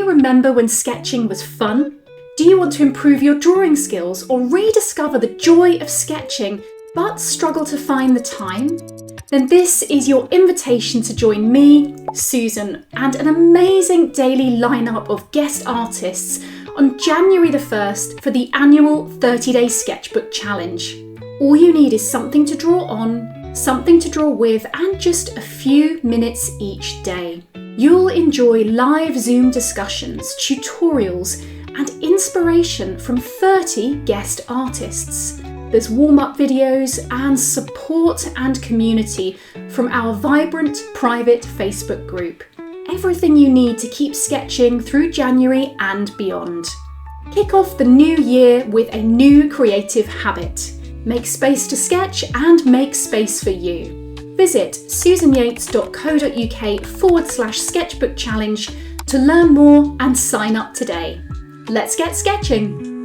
you remember when sketching was fun? Do you want to improve your drawing skills or rediscover the joy of sketching but struggle to find the time? Then this is your invitation to join me, Susan, and an amazing daily lineup of guest artists on January the 1st for the annual 30-day Sketchbook Challenge. All you need is something to draw on, something to draw with, and just a few minutes each day. You'll enjoy live Zoom discussions, tutorials, and inspiration from 30 guest artists. There's warm-up videos and support and community from our vibrant private Facebook group. Everything you need to keep sketching through January and beyond. Kick off the new year with a new creative habit. Make space to sketch and make space for you. Visit susanyates.co.uk/sketchbook challenge to learn more and sign up today. Let's get sketching!